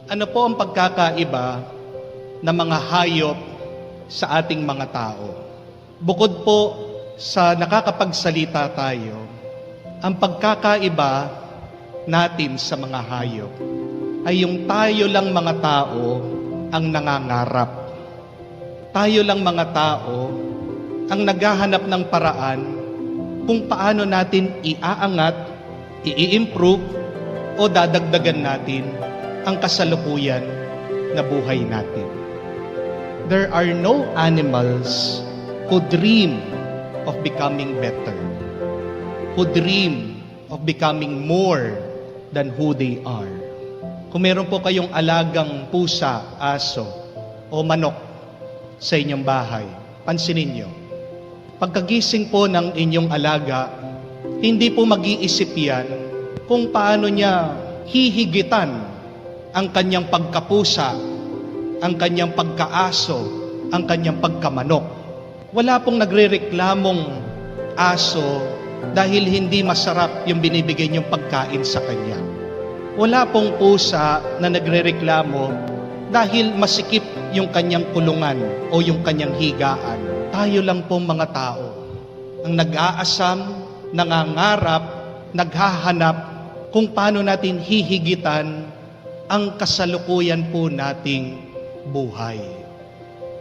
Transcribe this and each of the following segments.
Ano po ang pagkakaiba ng mga hayop sa ating mga tao? Bukod po sa nakakapagsalita tayo, ang pagkakaiba natin sa mga hayop ay yung tayo lang mga tao ang nangangarap. Tayo lang mga tao ang naghahanap ng paraan kung paano natin iaangat, i-improve o dadagdagan natin ang kasalukuyan na buhay natin. There are no animals who dream of becoming better, who dream of becoming more than who they are. Kung meron po kayong alagang pusa, aso, o manok sa inyong bahay, pansinin nyo, pagkagising po ng inyong alaga, hindi po mag-iisip yan kung paano niya hihigitan ang kanyang pagkapusa, ang kanyang pagkaaso, ang kanyang pagkamanok. Wala pong nagrereklamong aso dahil hindi masarap yung binibigay niyong pagkain sa kanya. Wala pong pusa na nagrereklamo dahil masikip yung kanyang kulungan o yung kanyang higaan. Tayo lang pong mga tao ang nag-aasam, nangangarap, naghahanap kung paano natin hihigitan ang kasalukuyan po nating buhay.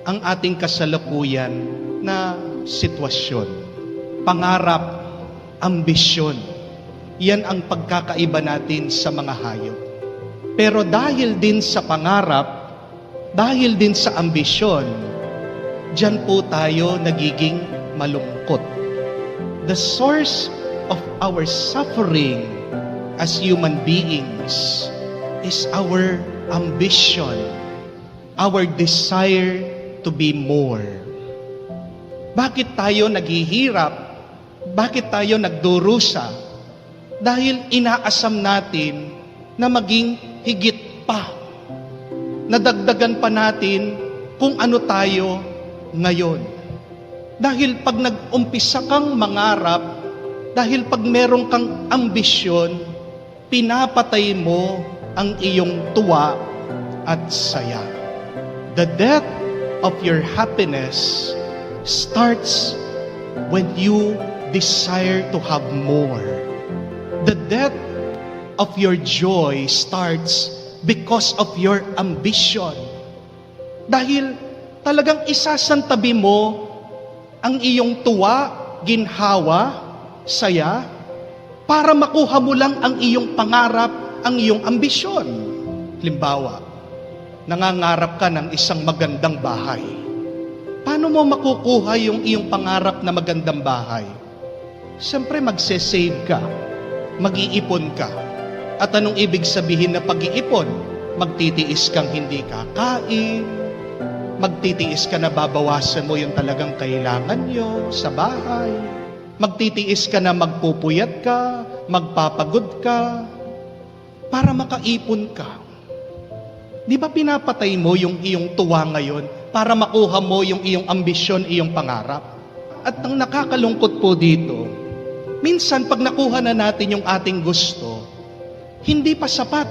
Ang ating kasalukuyan na sitwasyon, pangarap, ambisyon. Yan ang pagkakaiba natin sa mga hayop. Pero dahil din sa pangarap, dahil din sa ambisyon, diyan po tayo nagiging malungkot. The source of our suffering as human beings is our ambition, our desire to be more. Bakit tayo naghihirap? Bakit tayo nagdurusa? Dahil inaasam natin na maging higit pa. Nadagdagan pa natin kung ano tayo ngayon. Dahil pag nag-umpisa kang mangarap, dahil pag meron kang ambisyon, pinapatay mo ang iyong tuwa at saya. The death of your happiness starts when you desire to have more. The death of your joy starts because of your ambition. Dahil talagang isasantabi mo ang iyong tuwa, ginhawa, saya, para makuha mo lang ang iyong pangarap, ang iyong ambisyon. Halimbawa, nangangarap ka ng isang magandang bahay. Paano mo makukuha yung iyong pangarap na magandang bahay? Siyempre, magse-save ka, mag-iipon ka. At anong ibig sabihin na pag-iipon? Magtitiis kang hindi kakain, magtitiis ka na babawasan mo yung talagang kailangan nyo sa bahay, magtitiis ka na magpupuyat ka, magpapagod ka, para makaipon ka. Di ba pinapatay mo yung iyong tuwa ngayon para makuha mo yung iyong ambisyon, iyong pangarap? At ang nakakalungkot po dito, minsan pag nakuha na natin yung ating gusto, hindi pa sapat.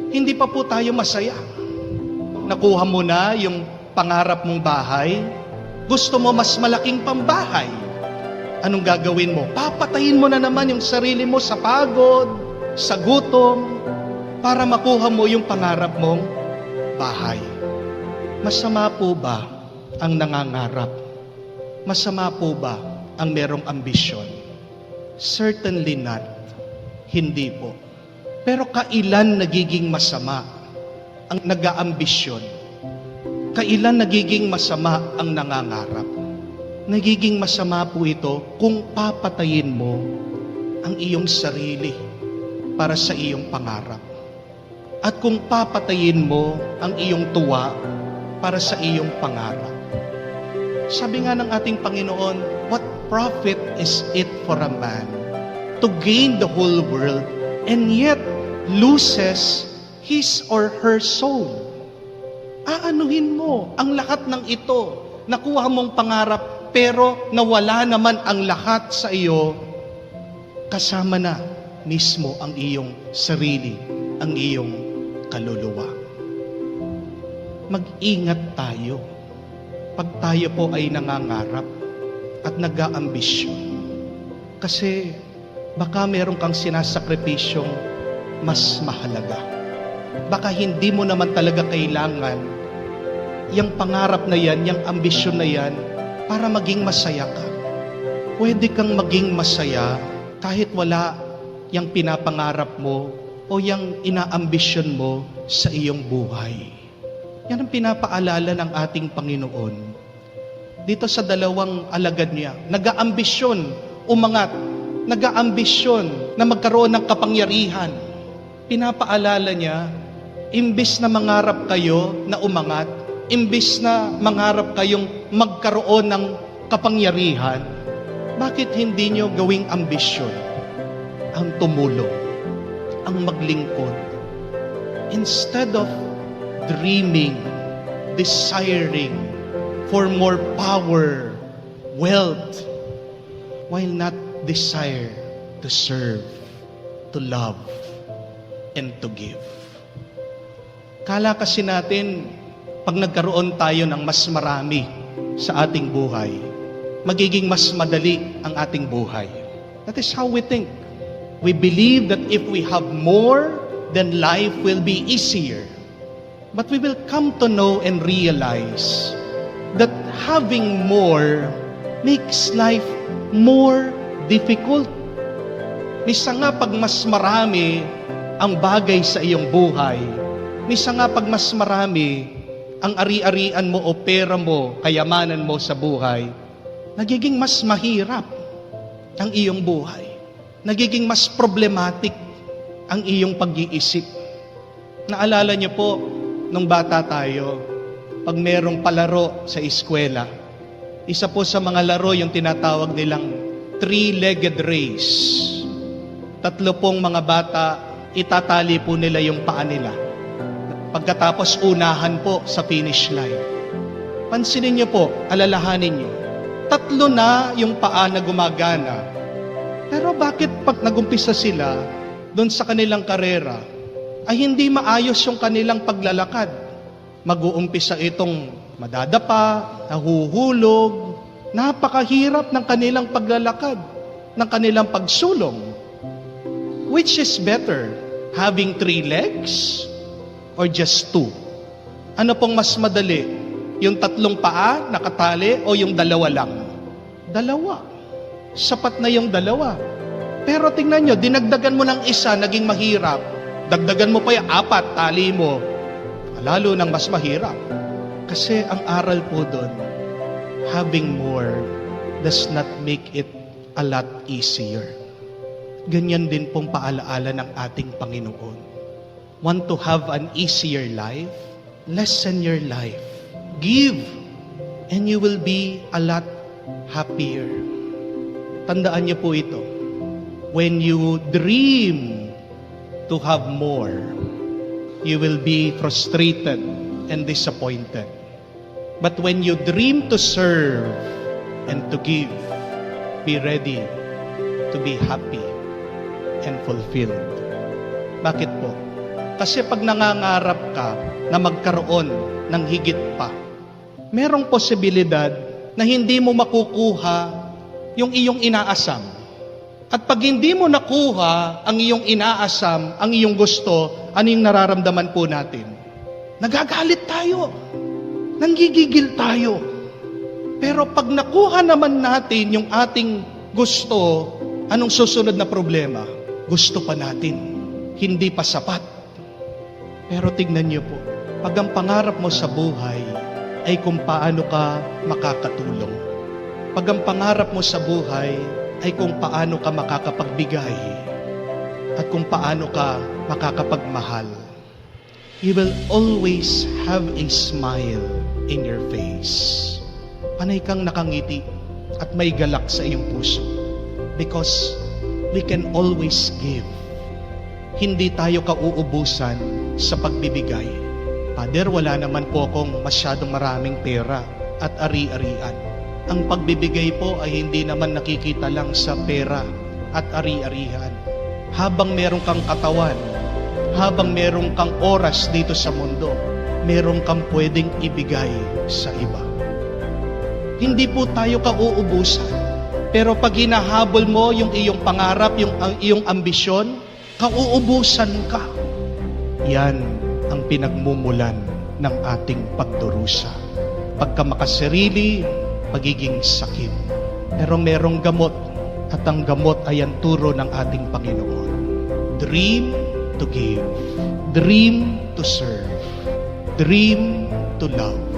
Hindi pa po tayo masaya. Nakuha mo na yung pangarap mong bahay, gusto mo mas malaking pambahay. Anong gagawin mo? Papatayin mo na naman yung sarili mo sa pagod, sa gutom, para makuha mo yung pangarap mong bahay. Masama po ba ang nangangarap? Masama po ba ang merong ambisyon? Certainly not. Hindi po. Pero kailan nagiging masama ang nag-aambisyon? Kailan nagiging masama ang nangangarap? Nagiging masama po ito kung papatayin mo ang iyong sarili para sa iyong pangarap. At kung papatayin mo ang iyong tuwa para sa iyong pangarap. Sabi nga ng ating Panginoon, what profit is it for a man to gain the whole world and yet loses his or her soul? Aanuhin mo ang lahat ng ito, nakuha mong pangarap, pero nawala naman ang lahat sa iyo, kasama na mismo ang iyong sarili, ang iyong kaluluwa. Mag-ingat tayo pag tayo po ay nangangarap at nag-aambisyon. Kasi baka meron kang sinasakripisyong mas mahalaga. Baka hindi mo naman talaga kailangan yung pangarap na yan, yung ambisyon na yan, para maging masaya ka. Pwede kang maging masaya kahit wala yung pinapangarap mo o yung inaambisyon mo sa iyong buhay. Yan ang pinapaalala ng ating Panginoon. Dito sa dalawang alagad niya, nag-aambisyon, umangat, nag-aambisyon na magkaroon ng kapangyarihan. Pinapaalala niya, imbis na mangarap kayo na umangat, imbis na mangarap kayong magkaroon ng kapangyarihan, bakit hindi nyo gawing ambisyon ang tumulong, ang maglingkod? Instead of dreaming, desiring for more power, wealth, while not desire to serve, to love, and to give. Kala kasi natin, pag nagkaroon tayo ng mas marami sa ating buhay, magiging mas madali ang ating buhay. That is how we think. We believe that if we have more, then life will be easier. But we will come to know and realize that having more makes life more difficult. Misa nga pag mas marami ang bagay sa iyong buhay, misa nga pag mas marami ang ari-arian mo o pera mo, kayamanan mo sa buhay, nagiging mas mahirap ang iyong buhay. Nagiging mas problematic ang iyong pag-iisip. Naalala niyo po, nung bata tayo, pag merong palaro sa eskwela, isa po sa mga laro yung tinatawag nilang three-legged race. 3 pong mga bata, itatali po nila yung paa nila. Pagkatapos unahan po sa finish line. Pansinin niyo po, alalahanin niyo, 3 na yung paa na gumagana. Pero bakit pag nagumpisa sila doon sa kanilang karera, ay hindi maayos yung kanilang paglalakad? Mag-uumpisa itong madadapa, nahuhulog, napakahirap ng kanilang paglalakad, ng kanilang pagsulong. Which is better, having 3 legs or just 2? Ano pong mas madali? Yung 3 paa nakatali o yung 2 lang? 2. Sapat na yung 2. Pero tingnan nyo, dinagdagan mo ng 1, naging mahirap. Dagdagan mo pa yung 4, tali mo. Lalo nang mas mahirap. Kasi ang aral po doon, having more does not make it a lot easier. Ganyan din pong paalaala ng ating Panginoon. Want to have an easier life? Lessen your life. Give, and you will be a lot happier. Tandaan niyo po ito. When you dream to have more, you will be frustrated and disappointed. But when you dream to serve and to give, be ready to be happy and fulfilled. Bakit po? Kasi pag nangangarap ka na magkaroon ng higit pa, merong posibilidad na hindi mo makukuha yung iyong inaasam. At pag hindi mo nakuha ang iyong inaasam, ang iyong gusto, ano yung nararamdaman po natin? Nagagalit tayo. Nanggigigil tayo. Pero pag nakuha naman natin yung ating gusto, anong susunod na problema? Gusto pa natin. Hindi pa sapat. Pero tignan niyo po, pag ang pangarap mo sa buhay ay kung paano ka makakatulong. Pag ang pangarap mo sa buhay ay kung paano ka makakapagbigay at kung paano ka makakapagmahal, you will always have a smile in your face. Panay kang nakangiti at may galak sa iyong puso because we can always give. Hindi tayo kauubusan sa pagbibigay. Father, wala naman po akong masyadong maraming pera at ari-arian. Ang pagbibigay po ay hindi naman nakikita lang sa pera at ari-arihan. Habang meron kang katawan, habang meron kang oras dito sa mundo, meron kang pwedeng ibigay sa iba. Hindi po tayo kauubusan, pero pag hinahabol mo yung iyong pangarap, yung iyong ambisyon, kauubusan ka. Yan ang pinagmumulan ng ating pagdurusa. Pagkamakasarili, pagiging sakit. Pero merong gamot, at ang gamot ay ang turo ng ating Panginoon. Dream to give. Dream to serve. Dream to love.